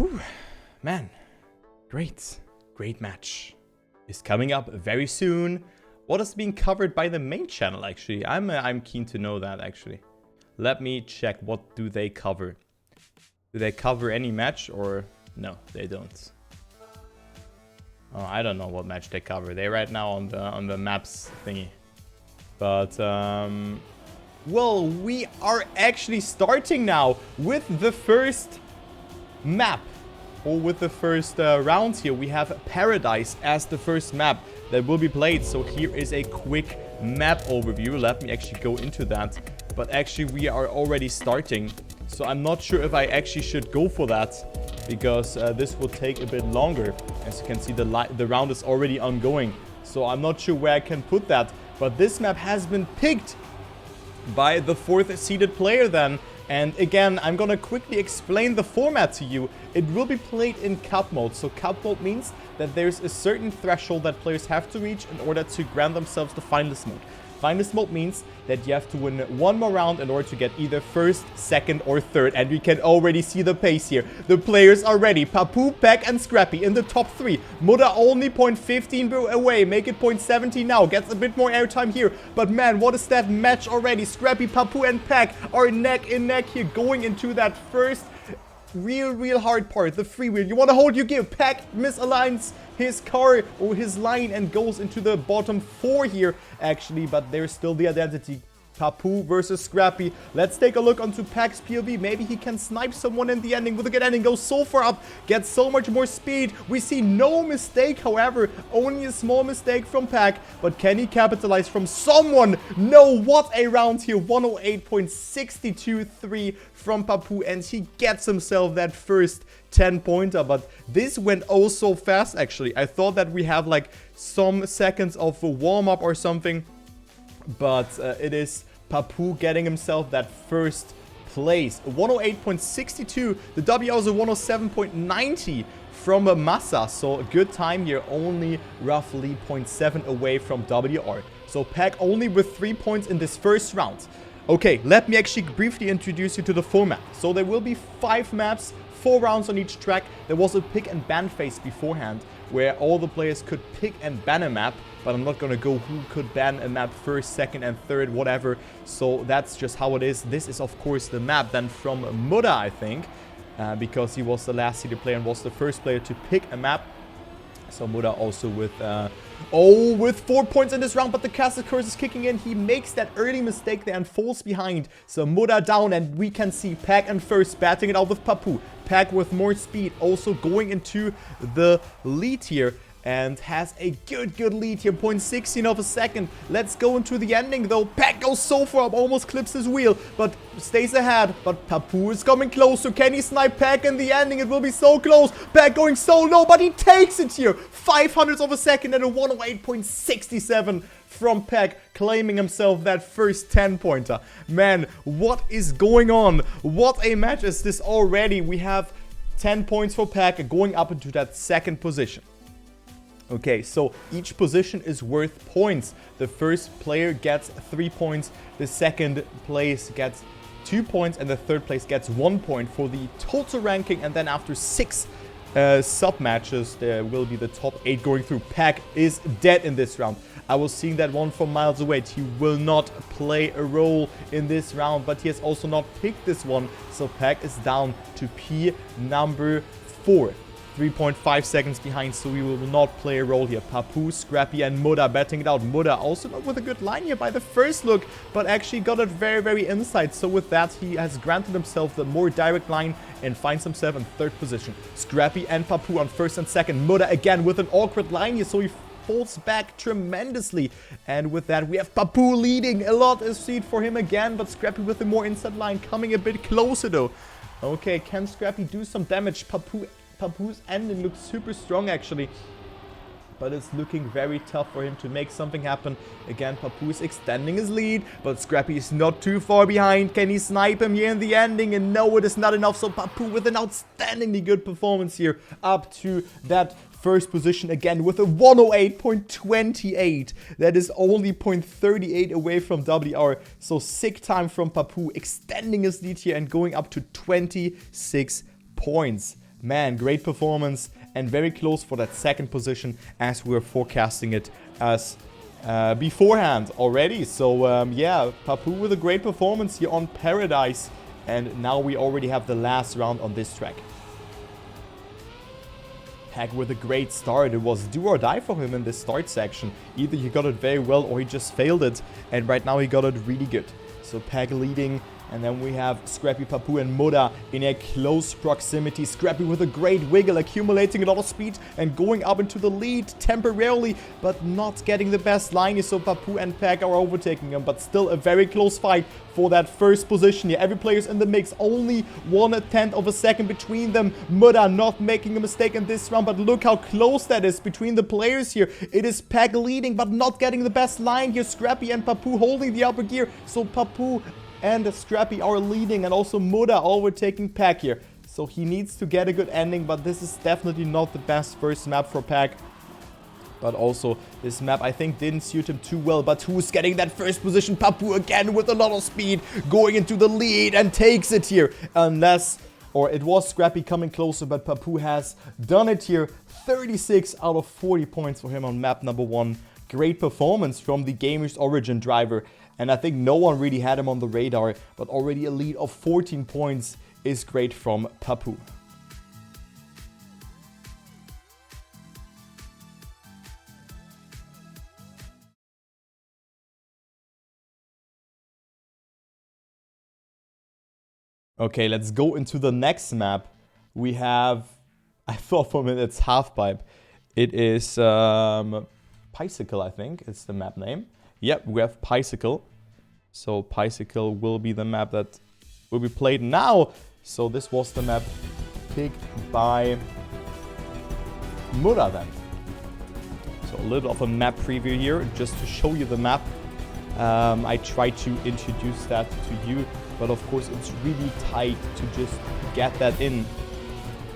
Whew, man, great match is coming up very soon. What is being covered by the main channel, actually? I'm keen to know that, actually. Let me check. What do they cover? Do they cover any match or no? They don't. Oh, I don't know what match they cover. They're right now on the maps thingy. But well, we are actually starting now with the first map, or with the first round here. We have PARADICE as the first map that will be played. So here is a quick map overview. Let me actually go into that. But actually we are already starting, so I'm not sure if I actually should go for that, because this will take a bit longer. As you can see, the round is already ongoing, so I'm not sure where I can put that. But this map has been picked by the 4th seeded player then. And again, I'm gonna quickly explain the format to you. It will be played in Cup mode. So Cup mode means that there's a certain threshold that players have to reach in order to grant themselves the finalist mode. Finalist mode means that you have to win one more round in order to get either first, second, or third. And we can already see the pace here. The players are ready. Papu, Pac, and Scrappy in the top 3. Muda only 0.15 away. Make it 0.17 now. Gets a bit more airtime here. But man, what is that match already? Scrappy, Papu, and Pac are neck and neck here, going into that first real hard part, the freewheel. You want to hold, you give. Pac misaligns his car or his line and goes into the bottom 4 here, actually, but there's still the identity. Papu versus Scrappy. Let's take a look onto Pac's POV. Maybe he can snipe someone in the ending with a good ending. Goes so far up, gets so much more speed. We see no mistake, however, only a small mistake from Pac. But can he capitalize from someone? No, what a round here. 108.623 from Papu, and he gets himself that first 10-pointer. But this went oh so fast, actually. I thought that we have like some seconds of a warm-up or something. But it is Papu getting himself that first place. 108.62. The W is a 107.90 from Massa. So a good time here. Only roughly 0.7 away from WR. So Pac only with 3 points in this first round. Okay, let me actually briefly introduce you to the format. So there will be 5 maps, 4 rounds on each track. There was a pick and ban phase beforehand, where all the players could pick and ban a map, but I'm not gonna go who could ban a map first, second, and third, whatever. So that's just how it is. This is, of course, the map then from Muda, I think, because he was the last seeded player and was the first player to pick a map. So Muda also with, with 4 points in this round, but the Castle Curse is kicking in. He makes that early mistake there and falls behind. So Muda down, and we can see Pac and first batting it out with Papu. Pac with more speed, also going into the lead here. And has a good lead here, 0.16 of a second. Let's go into the ending though. Pac goes so far up, almost clips his wheel, but stays ahead. But Papu is coming closer. Can he snipe Pac in the ending? It will be so close. Pac going so low, but he takes it here. 0.05 of a second and a 108.67 from Pac, claiming himself that first 10-pointer. Man, what is going on? What a match is this already? We have 10 points for Pac going up into that second position. Okay, so each position is worth points. The first player gets 3 points, the second place gets 2 points, and the third place gets 1 point for the total ranking. And then after 6 sub-matches, there will be the top 8 going through. Pac is dead in this round. I was seeing that one from miles away. He will not play a role in this round, but he has also not picked this one. So Pac is down to P number 4. 3.5 seconds behind, so we will not play a role here. Papu, Scrappy, and Muda betting it out. Muda also not with a good line here by the first look, but actually got it very inside. So with that, he has granted himself the more direct line and finds himself in 3rd position. Scrappy and Papu on 1st and 2nd. Muda again with an awkward line here, so he falls back tremendously. And with that, we have Papu leading. A lot is seed for him again, but Scrappy with a more inside line coming a bit closer though. Okay, can Scrappy do some damage? Papu's ending looks super strong actually, but it's looking very tough for him to make something happen. Again, Papu is extending his lead, but Scrappy is not too far behind. Can he snipe him here in the ending? And no, it is not enough. So Papu with an outstandingly good performance here, up to that first position again with a 108.28. That is only 0.38 away from WR. So sick time from Papu, extending his lead here and going up to 26 points. man, great performance and very close for that second position as we were forecasting it as beforehand already. So yeah, Papu with a great performance here on Paradise, and now we already have the last round on this track. Pac with a great start. It was do or die for him in this start section. Either he got it very well or he just failed it, and right now he got it really good. So Pac leading, and then we have Scrappy, Papu and Muda in a close proximity. Scrappy with a great wiggle, accumulating a lot of speed and going up into the lead temporarily, but not getting the best line here. So Papu and Pac are overtaking him, but still a very close fight for that first position here. Every player's in the mix, only 1/10 of a second between them. Muda not making a mistake in this round, but look how close that is between the players here. It is Pac leading, but not getting the best line here. Scrappy and Papu holding the upper gear, so Papu and Scrappy are leading, and also Muda overtaking Pac here. So he needs to get a good ending, but this is definitely not the best first map for Pac. But also, this map, I think, didn't suit him too well. But who's getting that first position? Papu again with a lot of speed, going into the lead and takes it here. Unless, or it was Scrappy coming closer, but Papu has done it here. 36 out of 40 points for him on map number 1. Great performance from the Gamer's Origin driver. And I think no one really had him on the radar, but already a lead of 14 points is great from Papu. Okay, let's go into the next map. We have, I thought for a minute it's Halfpipe. It is Bicycle, I think, it's the map name. Yep, we have Bicycle. So Bicycle will be the map that will be played now. So this was the map picked by Muda then. So a little of a map preview here, just to show you the map. I tried to introduce that to you, but of course it's really tight to just get that in.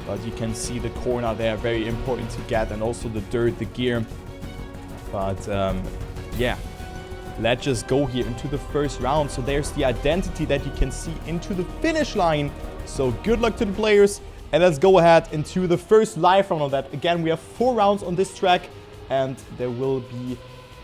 But you can see the corner there, very important to get, and also the dirt, the gear. But yeah. Let's just go here into the first round. So there's the identity that you can see into the finish line. So good luck to the players. And let's go ahead into the first live round of that. Again, we have 4 rounds on this track. And there will be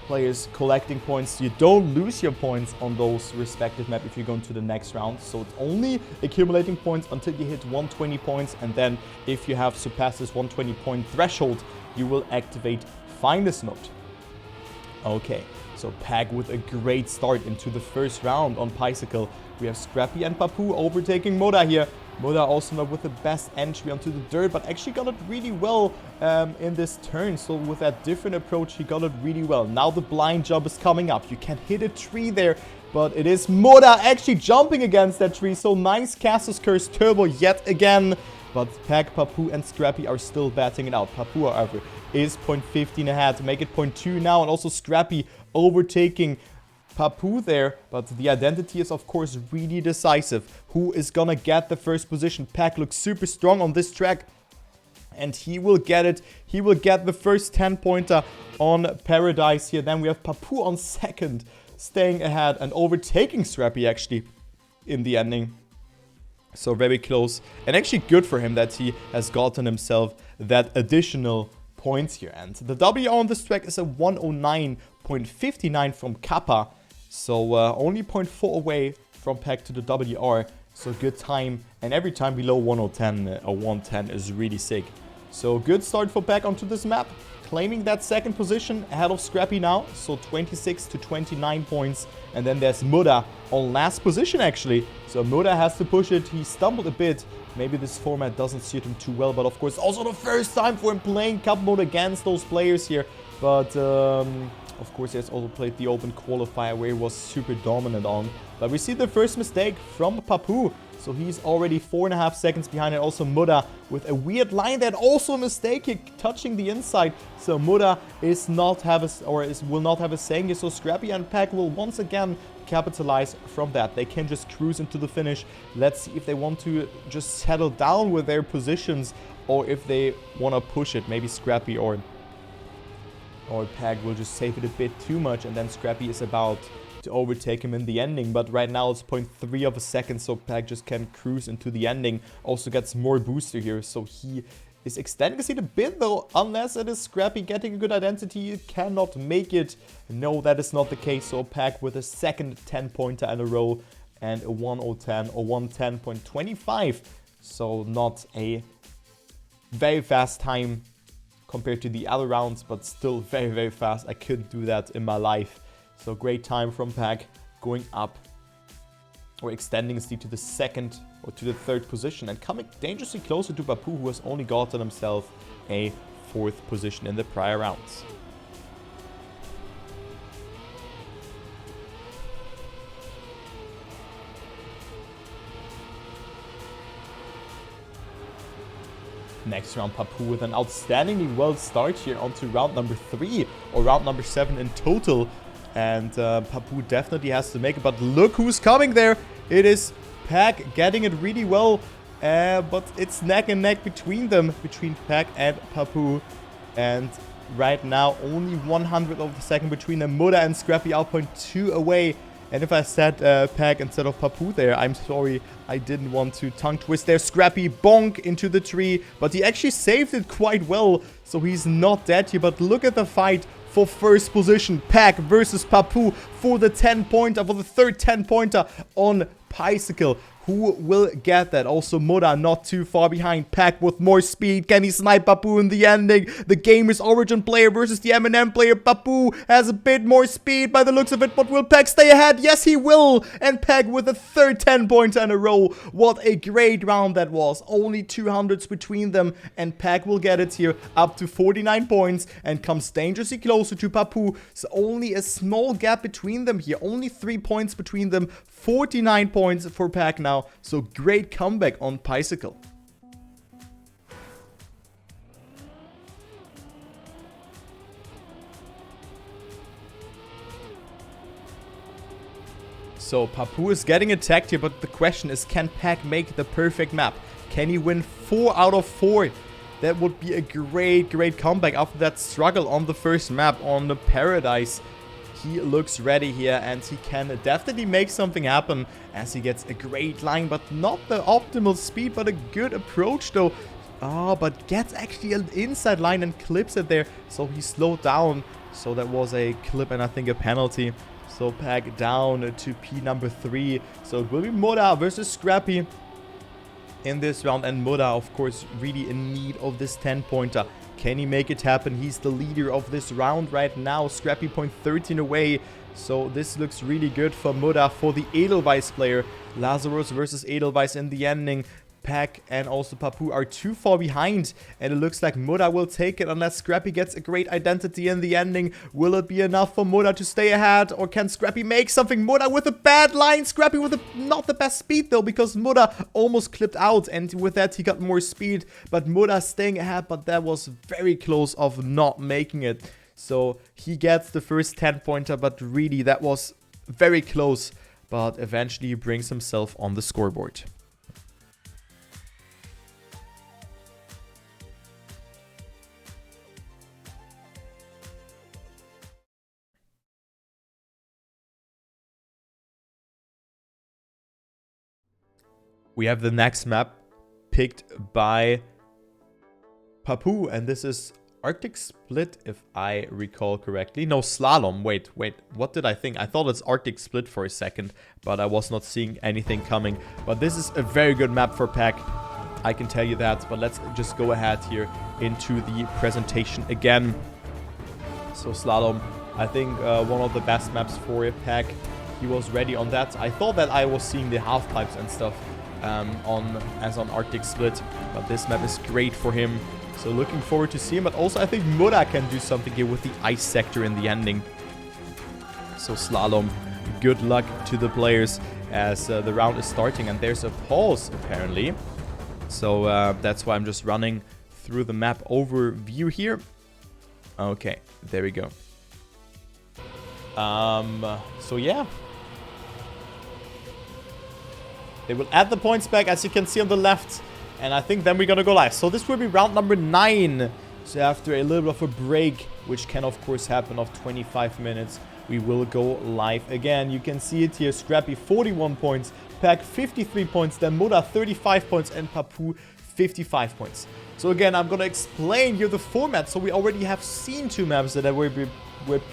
players collecting points. You don't lose your points on those respective maps if you go into the next round. So it's only accumulating points until you hit 120 points. And then if you have surpassed this 120 point threshold, you will activate Finest mode. Okay. So Pac with a great start into the first round on Bicycle. We have Scrappy and Papu overtaking Muda here. Muda also not with the best entry onto the dirt, but actually got it really well in this turn. So with that different approach, he got it really well. Now the blind jump is coming up. You can hit a tree there, but it is Muda actually jumping against that tree. So nice Casus Curse Turbo yet again. But Pac, Papu and Scrappy are still batting it out. Papu, however, is 0.15 ahead to make it 0.2 now, and also Scrappy overtaking Papu there. But the identity is of course really decisive. Who is gonna get the first position? Pac looks super strong on this track, and he will get it. He will get the first 10-pointer on Paradise here. Then we have Papu on second, staying ahead and overtaking Scrappy actually in the ending. So very close, and actually good for him that he has gotten himself that additional points here. And the W on this track is a 109.59 from Kappa. So only 0.4 away from Pac to the WR. So good time, and every time below 110 or 110 is really sick. So good start for Pac onto this map, claiming that second position ahead of Scrappy now. So 26 to 29 points. And then there's Muda on last position actually. So Muda has to push it. He stumbled a bit. Maybe this format doesn't suit him too well, but of course also the first time for him playing Cupmode against those players here. But of course he has also played the open qualifier where he was super dominant on. But we see the first mistake from Papu. So he's already 4.5 seconds behind, and also Muda with a weird line that also a mistake here, touching the inside. So Muda is not have a, or is will not have a saying here. So Scrappy and Pac will once again capitalize from that. They can just cruise into the finish. Let's see if they want to just settle down with their positions, or if they want to push it. Maybe Scrappy or Pac will just save it a bit too much, and then Scrappy is about to overtake him in the ending. But right now it's 0.3 of a second, so Pac just can cruise into the ending. Also gets more booster here, so he is extending his lead a bit though. Unless it is Scrappy getting a good identity, you cannot make it. No, that is not the case. So Pac with a second 10-pointer in a row and a 1:10 or 1:10.25. So not a very fast time compared to the other rounds, but still very, very fast. I couldn't do that in my life. So great time from Pac, going up or extending his lead to the second or to the third position and coming dangerously closer to Papu, who has only gotten himself a 4th position in the prior rounds. Next round, Papu with an outstandingly well start here onto round number 3 or round number 7 in total. And Papu definitely has to make it, but look who's coming there. It is Pac getting it really well, but it's neck and neck between them, between Pac and Papu. And right now, only 100th of a second between them. Muda and Scrappy are 0.2 away. And if I said Pac instead of Papu there, I'm sorry, I didn't want to tongue twist there. Scrappy bonk into the tree, but he actually saved it quite well, so he's not dead here. But look at the fight for first position. Pac versus Papu for the 10-pointer, for the third 10-pointer on Bicycle. Who will get that? Also, Muda not too far behind. Pac with more speed. Can he snipe Papu in the ending? The Gamers Origin player versus the MnM player. Papu has a bit more speed by the looks of it, but will Pac stay ahead? Yes, he will. And Pac with a third 10-pointer in a row. What a great round that was. Only 200s between them, and Pac will get it here up to 49 points and comes dangerously closer to Papu. So only a small gap between them here. Only 3 points between them. 49 points for Pac now. So great comeback on Bicycle. So Papu is getting attacked here, but the question is, can Pac make the perfect map? Can he win 4 out of 4? That would be a great comeback after that struggle on the first map on the PARADICE. He looks ready here, and he can definitely make something happen as he gets a great line, but not the optimal speed, but a good approach though. Oh, but gets actually an inside line and clips it there, so he slowed down. So that was a clip and I think a penalty. So Pac down to P number 3. So it will be Muda versus Scrappy in this round, and Muda, of course, really in need of this 10-pointer. Can he make it happen? He's the leader of this round right now. Scrappy 0.13 away. So this looks really good for Muda, for the Edelweiss player. Lazarus versus Edelweiss in the ending. Pac and also Papu are too far behind, and it looks like Muda will take it unless Scrappy gets a great identity in the ending. Will it be enough for Muda to stay ahead, or can Scrappy make something? Muda with a bad line. Scrappy with not the best speed though, because Muda almost clipped out, and with that he got more speed. But Muda staying ahead, but that was very close of not making it. So he gets the first 10-pointer, but really that was very close. But eventually he brings himself on the scoreboard. We have the next map picked by Papu, and this is Arctic Split, if I recall correctly. No, Slalom. Wait, what did I think? I thought it's Arctic Split for a second, but I was not seeing anything coming. But this is a very good map for Pac, I can tell you that. But let's just go ahead here into the presentation again. So Slalom, I think one of the best maps for Pac. He was ready on that. I thought that I was seeing the half pipes and stuff on Arctic Split, but this map is great for him, so looking forward to see him. But also I think Muda can do something here with the ice sector in the ending. So Slalom, good luck to the players as the round is starting, and there's a pause apparently, so that's why I'm just running through the map overview here. Okay, there we go. So yeah, they will add the points back, as you can see on the left. And I think then we're gonna go live. So this will be round number 9. So after a little bit of a break, which can of course happen of 25 minutes, we will go live again. You can see it here. Scrappy 41 points, Pac 53 points, then Muda 35 points, and Papu 55 points. So again, I'm gonna explain here the format. So we already have seen 2 maps that were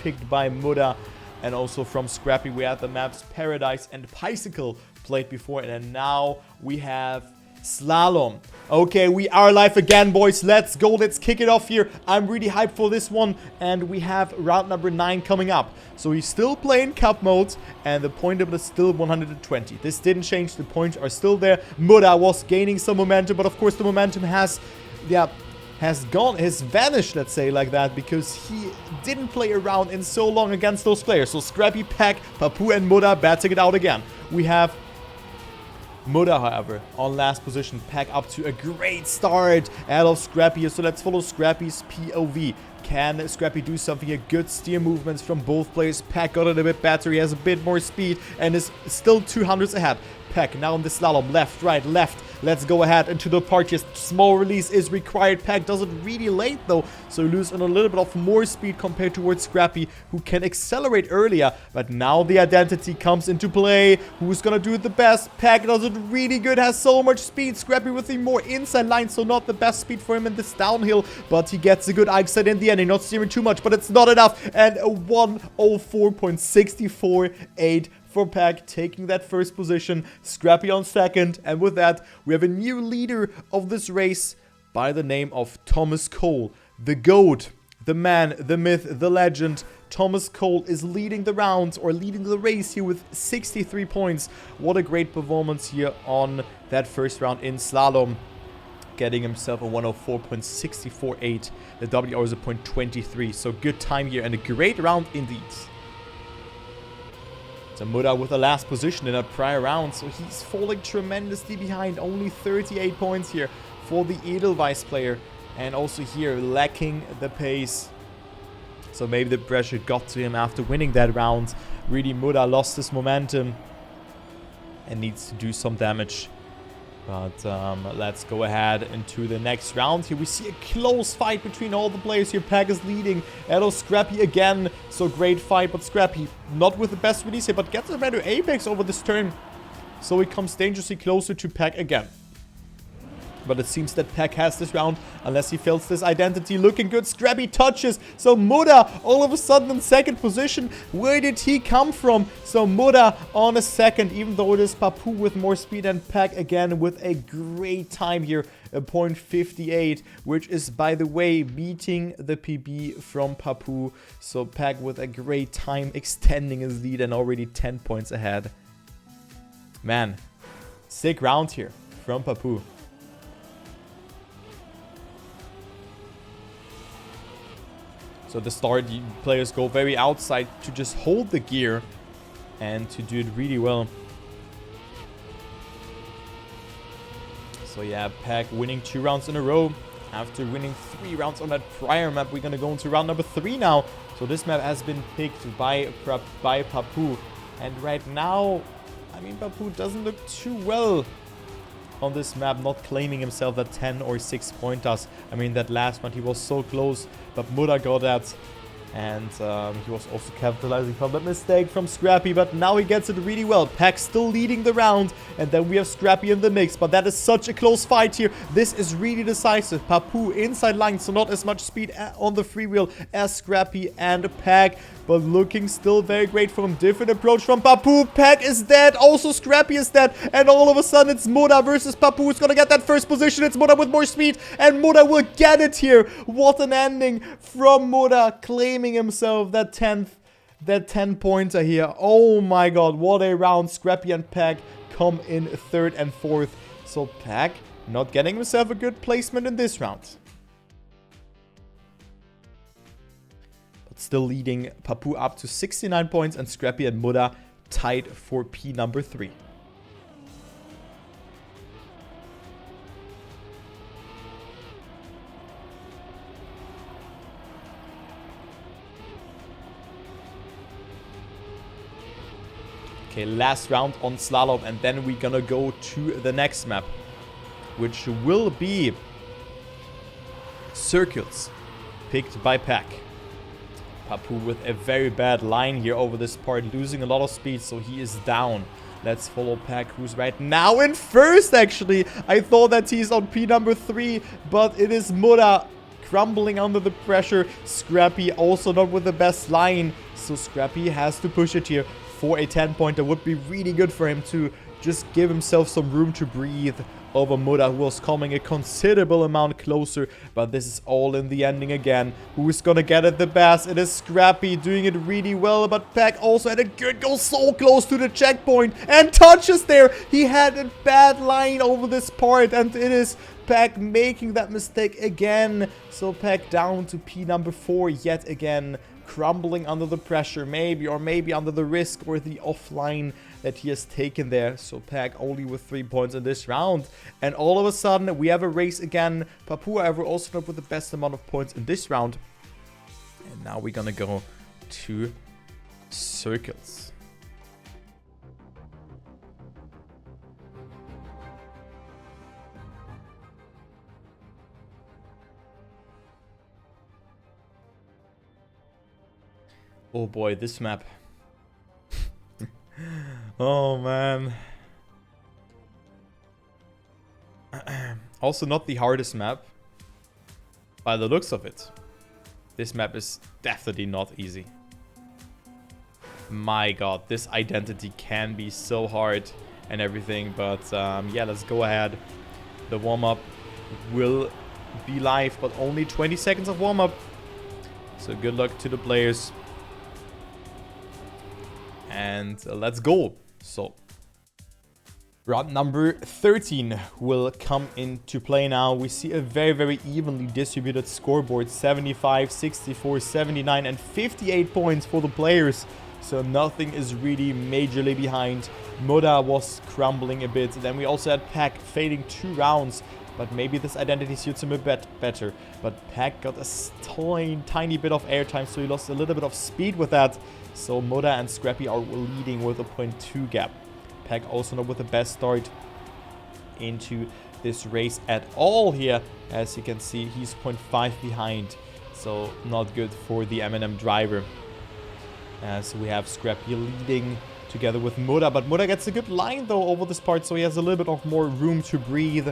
picked by Muda, and also from Scrappy we had the maps Paradise and Bicycle played before, and then now we have Slalom. Okay, we are live again, boys. Let's go. Let's kick it off here. I'm really hyped for this one, and we have round number 9 coming up. So he's still playing Cup mode, and the point limit is still 120. This didn't change. The points are still there. Muda was gaining some momentum, but of course the momentum has vanished, let's say like that, because he didn't play around in so long against those players. So Scrappy, Pac, Papu, and Muda batting it out again. We have Muda, however, on last position. Pac up to a great start out of Scrappy here. So let's follow Scrappy's POV. Can Scrappy do something here? Good steer movements from both players. Pac got it a bit better. He has a bit more speed and is still 200s ahead. Pac now on the slalom. Left, right, left. Let's go ahead into the parches. Small release is required. Pac does it really late though, so you lose on a little bit of more speed compared towards Scrappy, who can accelerate earlier. But now the identity comes into play. Who's gonna do it the best? Pac does it really good, has so much speed. Scrappy with the more inside line, so not the best speed for him in this downhill, but he gets a good exit in the end. He's not steering too much, but it's not enough. And a 104.648 for Pac, taking that first position. Scrappy on second, and with that we have a new leader of this race by the name of Thomas Cole, the GOAT, the man, the myth, the legend. Thomas Cole is leading the round, or leading the race here, with 63 points. What a great performance here on that first round in slalom, getting himself a 104.648. The WR is a 0.23, so good time here and a great round indeed. So Muda with the last position in a prior round, so he's falling tremendously behind. Only 38 points here for the Edelweiss player, and also here lacking the pace. So maybe the pressure got to him after winning that round. Really, Muda lost his momentum and needs to do some damage. But let's go ahead into the next round. Here we see a close fight between all the players here. Pac is leading. Hello, Scrappy again. So great fight, but Scrappy not with the best release here, but gets a better apex over this turn. So he comes dangerously closer to Pac again. But it seems that Pac has this round, unless he fails this identity. Looking good. Scrappy touches. So Muda all of a sudden in second position. Where did he come from? So Muda on a second, even though it is Papu with more speed, and Pac again with a great time here. A 0.58, which is, by the way, beating the PB from Papu. So Pac with a great time, extending his lead and already 10 points ahead. Man, sick round here from Papu. So the start, players go very outside to just hold the gear and to do it really well. So yeah, Pac winning 2 rounds in a row after winning 3 rounds on that prior map. We're gonna go into round number 3 now. So this map has been picked by Papu, and right now, I mean, Papu doesn't look too well on this map, not claiming himself at 10 or 6 pointers. I mean, that last one he was so close, but Muda got that, and he was also capitalizing from that mistake from Scrappy, but now he gets it really well. Pac still leading the round, and then we have Scrappy in the mix, but that is such a close fight here. This is really decisive. Papu inside line, so not as much speed on the freewheel as Scrappy and Pac, but looking still very great from different approach from Papu. Pac is dead, also Scrappy is dead, and all of a sudden it's Muda versus Papu. Who's gonna get that first position? It's Muda with more speed, and Muda will get it here. What an ending from Muda, claiming himself that 10 pointer here. Oh my god, what a round. Scrappy and Pac come in 3rd and 4th. So Pac not getting himself a good placement in this round. Still leading Papu up to 69 points, and Scrappy and Muda tied for P number 3. Okay, last round on slalom, and then we're gonna go to the next map, which will be circuits, picked by Pac. Papu with a very bad line here over this part, losing a lot of speed, so he is down. Let's follow Pac, who's right now in first, actually. I thought that he's on P number 3, but it is Muda crumbling under the pressure. Scrappy also not with the best line, so Scrappy has to push it here for a 10-pointer. Would be really good for him to just give himself some room to breathe over Muda, who was coming a considerable amount closer. But this is all in the ending again. Who is gonna get it the best? It is Scrappy doing it really well, but Pac also had a good goal, so close to the checkpoint, and touches there. He had a bad line over this part, and it is Pac making that mistake again. So Pac down to P number 4 yet again, crumbling under the pressure, maybe under the risk or the offline that he has taken there. So Pac only with 3 points in this round, and all of a sudden we have a race again. Papu, however, also not with the best amount of points in this round. And now we're gonna go to circles. Oh boy, this map. Oh man. Also not the hardest map by the looks of it. This map is definitely not easy. My god, this identity can be so hard and everything, but yeah, let's go ahead. The warm-up will be live, but only 20 seconds of warm-up. So good luck to the players. And let's go. So round number 13 will come into play now. We see a very, very evenly distributed scoreboard. 75, 64, 79 and 58 points for the players. So nothing is really majorly behind. Muda was crumbling a bit. Then we also had Pac fading 2 rounds. But maybe this identity suits him a bit better. But Pac got a tiny bit of airtime, so he lost a little bit of speed with that. So Muda and Scrappy are leading with a 0.2 gap. Pac also not with the best start into this race at all here. As you can see, he's 0.5 behind. So not good for the MnM driver. As we have Scrappy leading together with Muda. But Muda gets a good line though over this part, so he has a little bit of more room to breathe.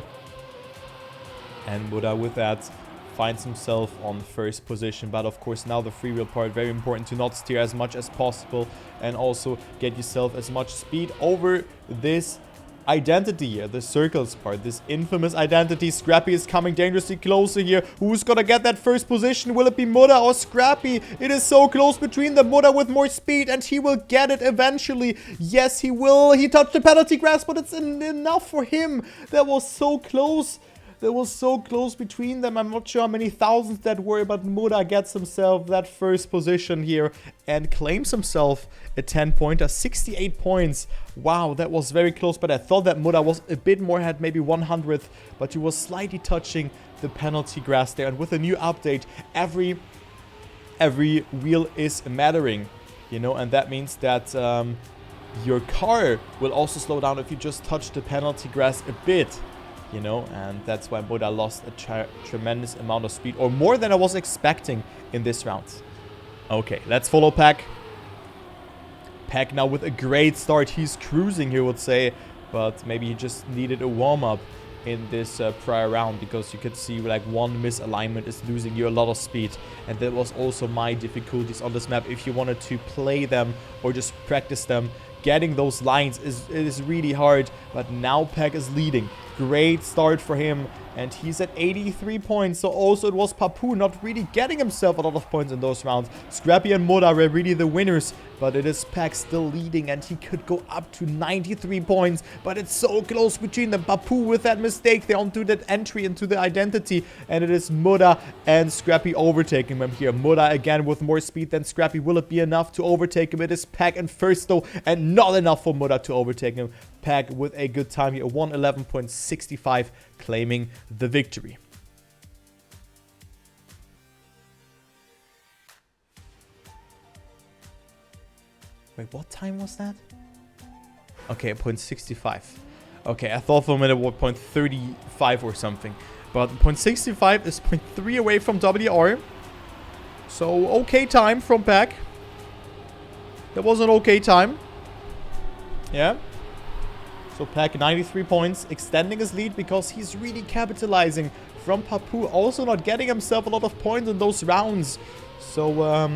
And Muda with that finds himself on first position. But of course now the freewheel part, very important to not steer as much as possible and also get yourself as much speed over this identity here, the circles part, this infamous identity. Scrappy is coming dangerously closer here. Who's gonna get that first position? Will it be Muda or Scrappy? It is so close between them. Muda with more speed, and he will get it eventually. Yes, he will. He touched the penalty grass, but it's enough for him. That was so close. That was so close between them. I'm not sure how many thousands that were, but Muda gets himself that first position here and claims himself a 10-pointer, 68 points. Wow, that was very close, but I thought that Muda was a bit more, had maybe 100th, but he was slightly touching the penalty grass there. And with a new update, every wheel is mattering, you know, and that means that your car will also slow down if you just touch the penalty grass a bit. You know, and that's why Muda lost a tremendous amount of speed, or more than I was expecting in this round. Okay, let's follow Pac. Pac now with a great start. He's cruising here, I would say, but maybe he just needed a warm-up in this prior round, because you could see like one misalignment is losing you a lot of speed. And that was also my difficulties on this map. If you wanted to play them or just practice them, getting those lines is really hard. But now Pac is leading. Great start for him, and he's at 83 points. So also it was Papu not really getting himself a lot of points in those rounds. Scrappy and Muda were really the winners, but it is Pac still leading, and he could go up to 93 points, but it's so close between them. Papu with that mistake there onto that entry into the identity, and it is Muda and Scrappy overtaking him here. Muda again with more speed than Scrappy. Will it be enough to overtake him? It is Pac in first though, and not enough for Muda to overtake him. Pac with a good time here, 1:11.65, claiming the victory. Wait, what time was that? Okay, 0.65. Okay, I thought for a minute it was 0.35 or something. But 0.65 is 0.3 away from WR. So, okay time from Pac. That was an okay time. Yeah. So Pac 93 points, extending his lead because he's really capitalizing from Papu. Also not getting himself a lot of points in those rounds. So,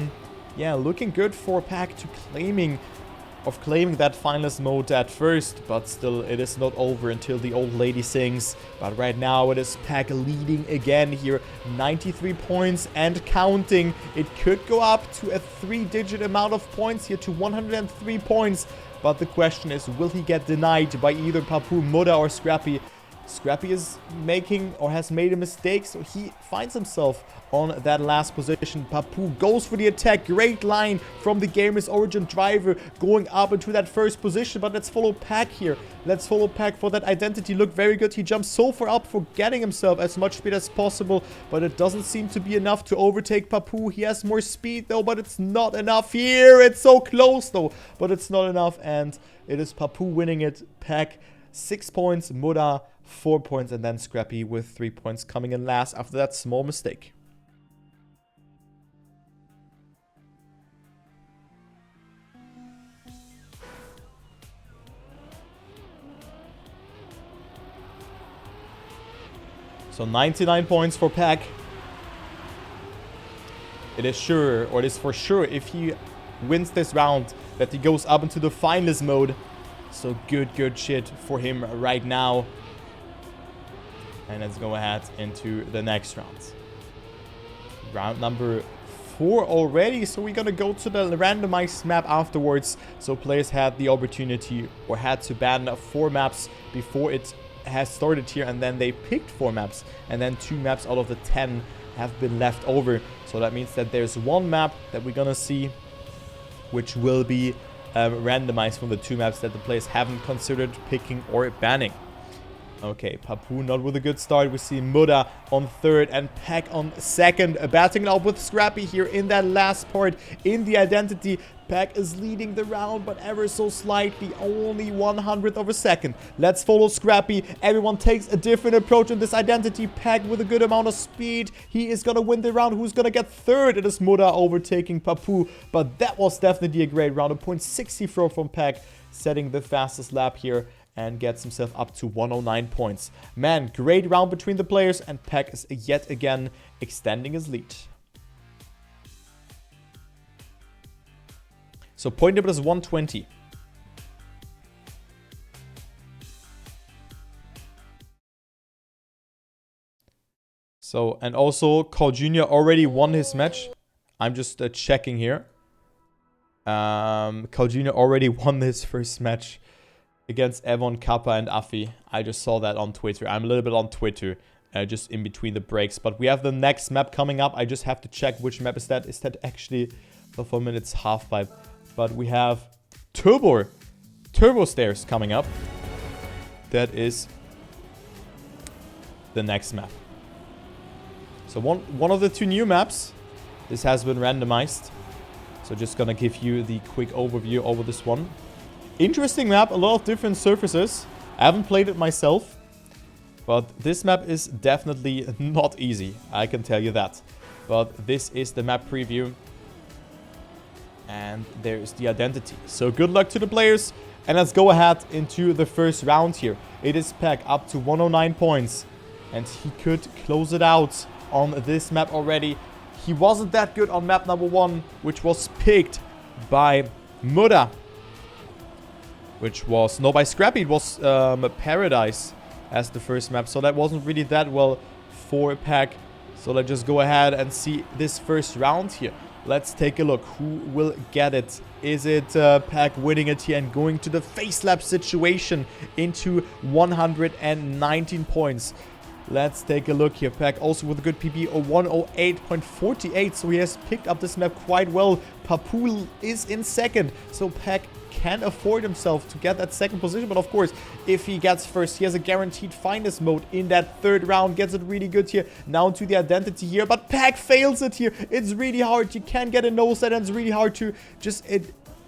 yeah, looking good for Pac to claiming that finalist mode at first, but still it is not over until the old lady sings. But right now it is Pac leading again here, 93 points and counting. It could go up to a 3-digit amount of points here, to 103 points. But the question is, will he get denied by either Papu, Muda or Scrappy? Scrappy is making or has made a mistake, so he finds himself on that last position. Papu goes for the attack. Great line from the Gamer's Origin driver going up into that first position. But let's follow Pac here. Let's follow Pac for that identity. Look very good. He jumps so far up for getting himself as much speed as possible. But it doesn't seem to be enough to overtake Papu. He has more speed though, but it's not enough here. It's so close though, but it's not enough. And it is Papu winning it. Pac 6 points, Muda 4 points, and then Scrappy with 3 points coming in last after that small mistake. So 99 points for Pac. It is sure, or it is for sure, if he wins this round, that he goes up into the finalist mode. So good shit for him right now. And let's go ahead into the next round. Round number 4 already. So we're gonna go to the randomized map afterwards. So players had the opportunity or had to ban 4 maps before it has started here. And then they picked 4 maps. And then 2 maps out of the 10 have been left over. So that means that there's 1 map that we're gonna see, which will be randomized from the 2 maps that the players haven't considered picking or banning. Okay, Papu not with a good start. We see Muda on 3rd and Pac on 2nd. Battling it out with Scrappy here in that last part in the identity. Pac is leading the round, but ever so slightly, only 100th of a second. Let's follow Scrappy. Everyone takes a different approach in this identity. Pac with a good amount of speed. He is gonna win the round. Who's gonna get 3rd? It is Muda overtaking Papu, but that was definitely a great round. A .64 from Pac, setting the fastest lap here, and gets himself up to 109 points. Man, great round between the players, and Pac is yet again extending his lead. So point number is 120. So, and also Carl Jr. already won his match. I'm just checking here. Carl Jr. already won his first match against Evon, Kappa, and Afi. I just saw that on Twitter. I'm a little bit on Twitter, just in between the breaks. But we have the next map coming up. I just have to check which map is that. Is that actually the 4 minutes half pipe? But we have Turbo Stairs coming up. That is the next map. So one of the 2 new maps. This has been randomized. So just gonna give you the quick overview over this one. Interesting map, a lot of different surfaces. I haven't played it myself, but this map is definitely not easy. I can tell you that. But this is the map preview. And there's the identity. So good luck to the players. And let's go ahead into the first round here. It is Pac up to 109 points. And he could close it out on this map already. He wasn't that good on map number 1, which was picked by Muda. Which was, no, by Scrappy. It was Paradise as the first map. So that wasn't really that well for Pac. So let's just go ahead and see this first round here. Let's take a look. Who will get it? Is it Pac winning it here and going to the face slap situation into 119 points? Let's take a look here. Pac also with a good PP of 108.48. So he has picked up this map quite well. Papu is in 2nd. So Pac can afford himself to get that 2nd position. But of course, if he gets 1st, he has a guaranteed finest mode in that 3rd round. Gets it really good here. Now to the identity here. But Pac fails it here. It's really hard. You can't get a no set, and it's really hard to just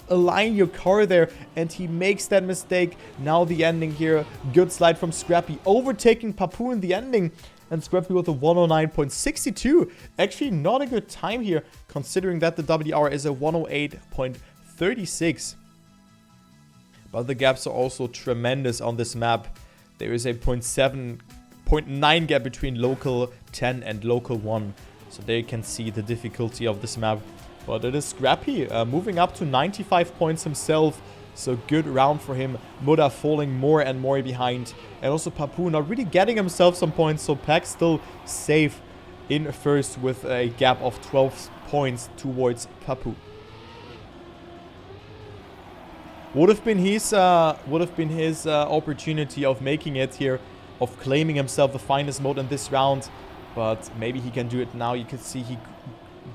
align your car there, and he makes that mistake. Now the ending here, good slide from Scrappy, overtaking Papu in the ending, and Scrappy with a 109.62. Actually not a good time here, considering that the WR is a 108.36. But the gaps are also tremendous on this map. There is a 0.9 gap between local 10 and local 1. So there you can see the difficulty of this map. But it is Scrappy moving up to 95 points himself. So good round for him. Muda falling more and more behind. And also Papu not really getting himself some points. So Pac still safe in first with a gap of 12 points towards Papu. Would have been his opportunity of making it here, of claiming himself the finest mode in this round. But maybe he can do it now. You can see he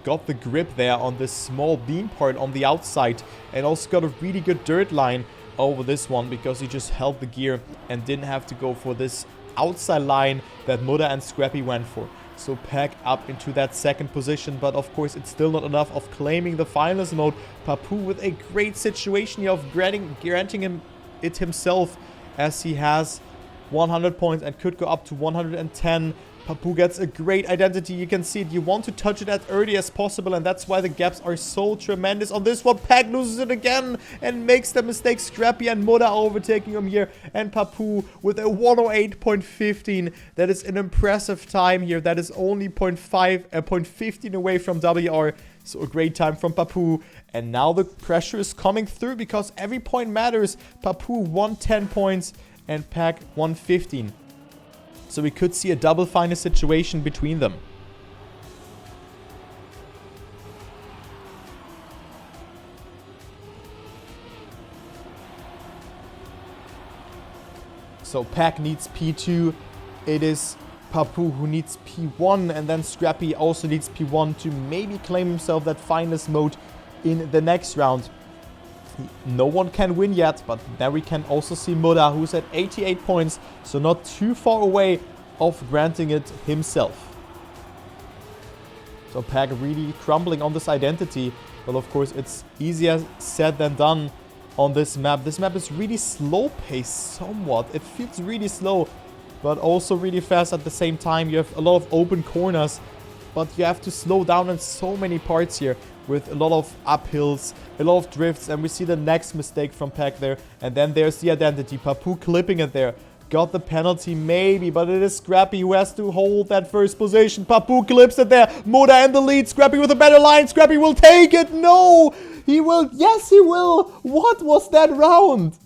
got the grip there on this small beam part on the outside, and also got a really good dirt line over this one because he just held the gear and didn't have to go for this outside line that Muda and Scrappy went for. So Pac up into that second position, but of course it's still not enough of claiming the finals mode. Papu with a great situation here of granting him it himself, as he has 100 points and could go up to 110. Papu gets a great identity. You can see it. You want to touch it as early as possible, and that's why the gaps are so tremendous on this one. Pac loses it again and makes the mistake. Scrappy and Muda overtaking him here, and Papu with a 108.15. That is an impressive time here. That is only 0.15 away from WR. So a great time from Papu. And now the pressure is coming through because every point matters. Papu 110 points and Pac 115. So we could see a double final situation between them. So Pac needs P2. It is Papu who needs P1, and then Scrappy also needs P1 to maybe claim himself that finest mode in the next round. No one can win yet, but there we can also see Muda, who's at 88 points, so not too far away of granting it himself. So Pac really crumbling on this identity, but of course it's easier said than done on this map. This map is really slow paced somewhat. It feels really slow, but also really fast at the same time. You have a lot of open corners, but you have to slow down in so many parts here, with a lot of uphills, a lot of drifts, and we see the next mistake from Pac there. And then there's the identity. Papu clipping it there. Got the penalty maybe, but it is Scrappy who has to hold that first position. Papu clips it there. Muda in the lead. Scrappy with a better line. Scrappy will take it. No! He will. Yes, he will. What was that round?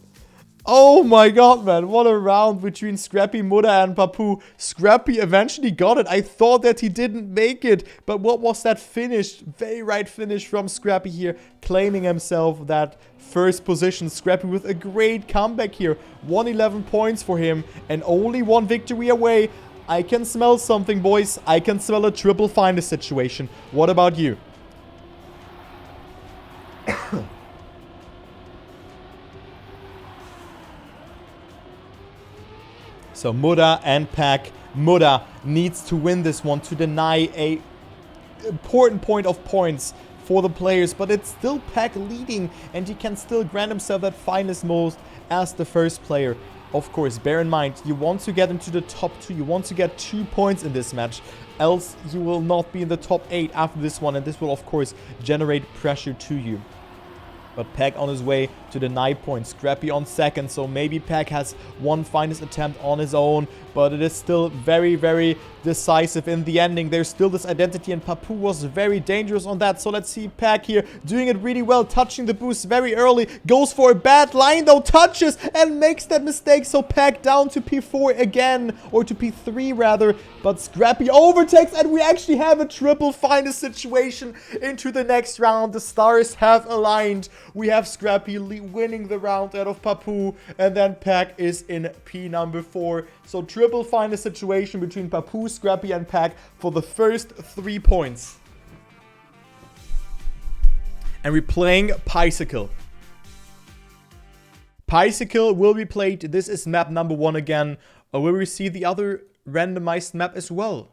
Oh my god, man. What a round between Scrappy, Muda, and Papu. Scrappy eventually got it. I thought that he didn't make it. But what was that finish? Very right finish from Scrappy here. Claiming himself that first position. Scrappy with a great comeback here. 111 points for him. And only one victory away. I can smell something, boys. I can smell a triple final situation. What about you? So Muda and Pac. Muda needs to win this one to deny a important point of points for the players, but it's still Pac leading, and he can still grant himself that finest most as the first player. Of course, bear in mind, you want to get into the top 2. You want to get 2 points in this match, else you will not be in the top 8 after this one, and this will of course generate pressure to you. But Pac on his way to the 9 points. Scrappy on second, so maybe Pac has one finest attempt on his own. But it is still very, very decisive in the ending. There's still this identity, and Papu was very dangerous on that. So let's see Pac here doing it really well, touching the boost very early. Goes for a bad line though, touches and makes that mistake. So Pac down to P4 again, or to P3 rather. But Scrappy overtakes, and we actually have a triple finest situation into the next round. The stars have aligned. We have Scrappy winning the round out of Papu, and then Pac is in P number 4. So triple final situation between Papu, Scrappy, and Pac for the first 3 points. And we're playing Bicycle. Bicycle will be played. This is map number 1 again. Or will we see the other randomized map as well?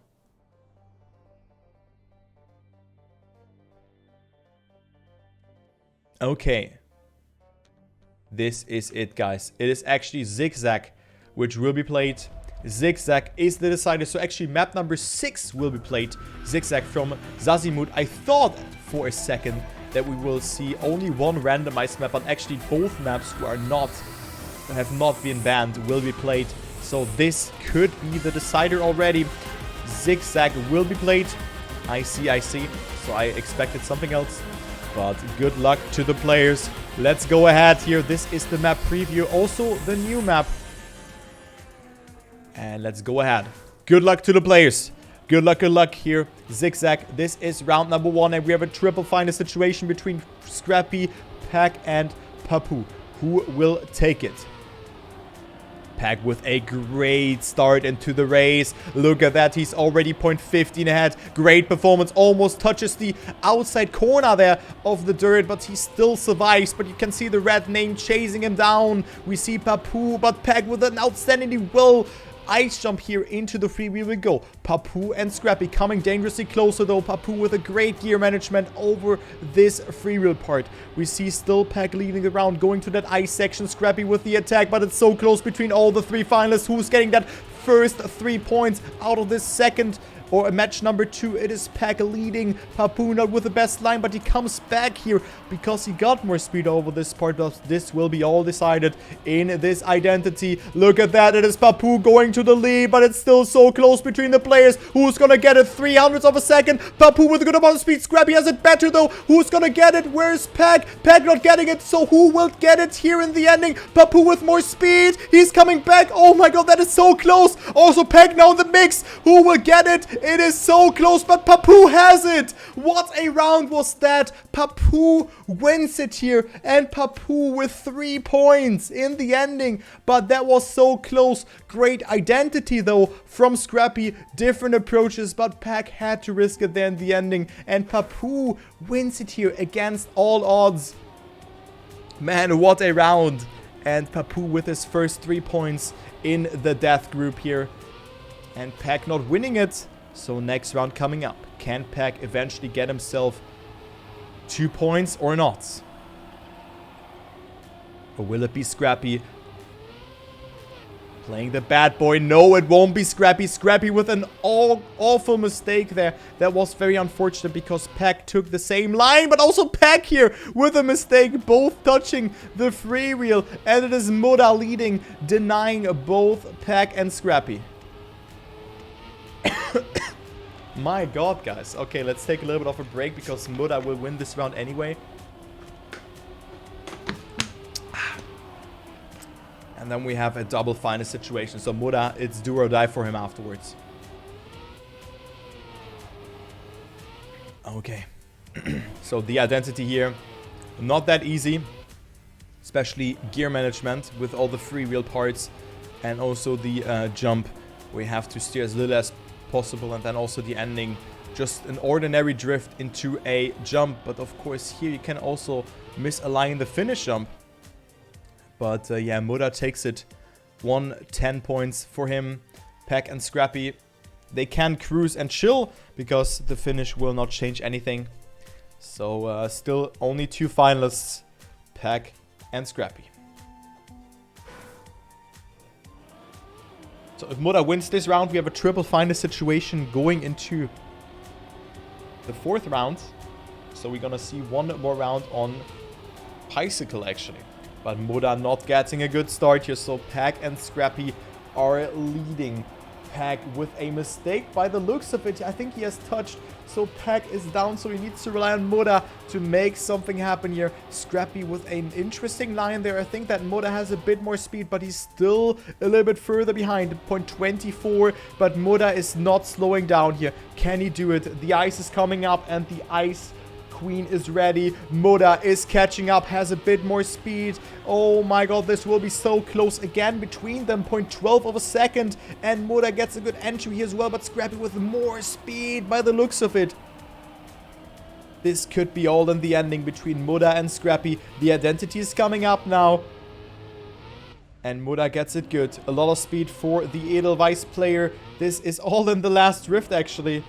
Okay. this is it, guys. It is actually Zigzag, which will be played. Zigzag is the decider. So actually map number 6 will be played. Zigzag from Zazimut. I thought for a second that we will see only one randomized map, but actually both maps who have not been banned will be played. So this could be the decider already. Zigzag will be played. I see. So I expected something else. But good luck to the players. Let's go ahead here. This is the map preview. Also the new map. And let's go ahead. Good luck to the players. Good luck here. Zigzag. This is round number 1. And we have a triple final situation between Scrappy, Pac, and Papu. Who will take it? Pac with a great start into the race. Look at that. He's already 0.15 ahead. Great performance. Almost touches the outside corner there of the dirt, but he still survives. But you can see the red name chasing him down. We see Papu, but Pac with an outstandingly well ice jump here into the freewheel we go. Papu and Scrappy coming dangerously closer though. Papu with a great gear management over this freewheel part. We see still Pac leading the round, going to that ice section. Scrappy with the attack, but it's so close between all the 3 finalists. Who's getting that first 3 points out of this second or match number 2? It is Pac leading. Papu not with the best line, but he comes back here because he got more speed over this part. But this will be all decided in this identity. Look at that. It is Papu going to the lead, but it's still so close between the players. Who's gonna get it? 300ths of a second. Papu with a good amount of speed. Scrappy has it better though. Who's gonna get it? Where's Pac? Pac not getting it. So who will get it here in the ending? Papu with more speed. He's coming back. Oh my god, that is so close. Also Pac now in the mix. Who will get it? It is so close, but Papu has it. What a round was that. Papu wins it here, and Papu with 3 points in the ending. But that was so close. Great identity though from Scrappy. Different approaches, but Pac had to risk it there in the ending. And Papu wins it here against all odds. Man, what a round. And Papu with his first 3 points in the death group here. And Pac not winning it. So next round coming up. Can Pac eventually get himself 2 points or not? Or will it be Scrappy playing the bad boy? No, it won't be Scrappy. Scrappy with an awful mistake there. That was very unfortunate because Pac took the same line. But also Pac here with a mistake. Both touching the freewheel. And it is Muda leading, denying both Pac and Scrappy. My god, guys. Okay, let's take a little bit of a break because Muda will win this round anyway. And then we have a double final situation. So Muda, it's do or die for him afterwards. Okay. So the identity here, not that easy. Especially gear management with all the freewheel parts. And also the jump. We have to steer as little as possible, and then also the ending, just an ordinary drift into a jump. But of course here you can also misalign the finish jump. But yeah, Muda takes it. 10 points for him. Pac and Scrappy, they can cruise and chill because the finish will not change anything. So still only 2 finalists, Pac and Scrappy. So if Muda wins this round, we have a triple final situation going into the 4th round. So we're gonna see one more round on Bicycle actually. But Muda not getting a good start here. So Pac and Scrappy are leading. Pac with a mistake by the looks of it. I think he has touched. So Pac is down, so he needs to rely on Muda to make something happen here. Scrappy with an interesting line there. I think that Muda has a bit more speed, but he's still a little bit further behind. 0.24, but Muda is not slowing down here. Can he do it? The ice is coming up, and the ice Queen is ready. Muda is catching up, has a bit more speed. Oh my god, this will be so close again between them. 0.12 of a second, and Muda gets a good entry here as well, but Scrappy with more speed by the looks of it. This could be all in the ending between Muda and Scrappy. The identity is coming up now. And Muda gets it good. A lot of speed for the Edelweiss player. This is all in the last drift actually.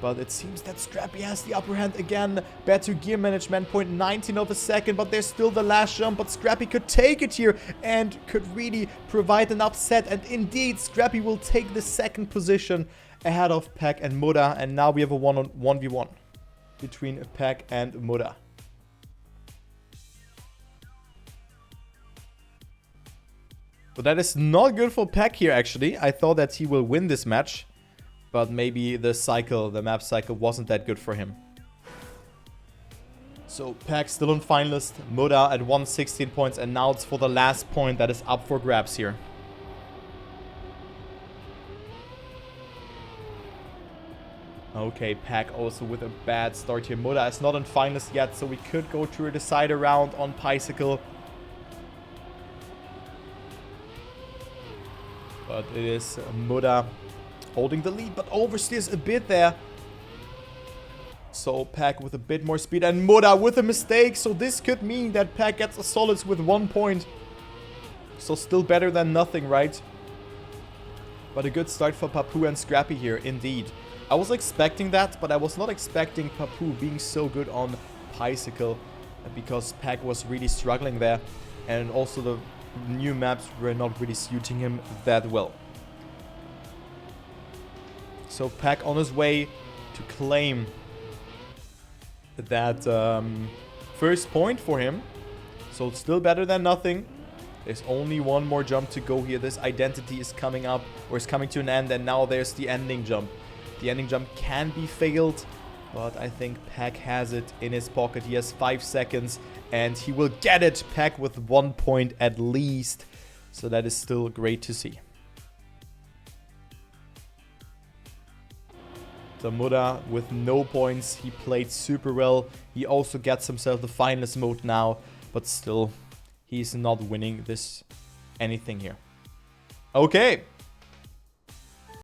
But it seems that Scrappy has the upper hand again. Better gear management, 0.19 of a second, but there's still the last jump. But Scrappy could take it here and could really provide an upset. And indeed, Scrappy will take the second position ahead of Pac and Muda. And now we have a 1v1 between Pac and Muda. But that is not good for Pac here, actually. I thought that he will win this match. But maybe the map cycle wasn't that good for him. So Pac still on finalist, Muda at 116 points, and now it's for the last point that is up for grabs here. Okay, Pac also with a bad start here. Muda is not on finalist yet, so we could go to a decider round on Bicycle. But it is Muda holding the lead, but oversteers a bit there. So Pac with a bit more speed and Muda with a mistake. So this could mean that Pac gets a solids with 1 point. So still better than nothing, right? But a good start for Papu and Scrappy here, indeed. I was expecting that, but I was not expecting Papu being so good on Bicycle. Because Pac was really struggling there. And also the new maps were not really suiting him that well. So Pac on his way to claim that first point for him. So it's still better than nothing. There's only one more jump to go here. This identity is coming up, or is coming to an end, and now there's the ending jump. The ending jump can be failed, but I think Pac has it in his pocket. He has 5 seconds, and he will get it. Pac with 1 point at least. So that is still great to see. So Muda with no points. He played super well. He also gets himself the finalist mode now, but still, he's not winning this anything here. Okay,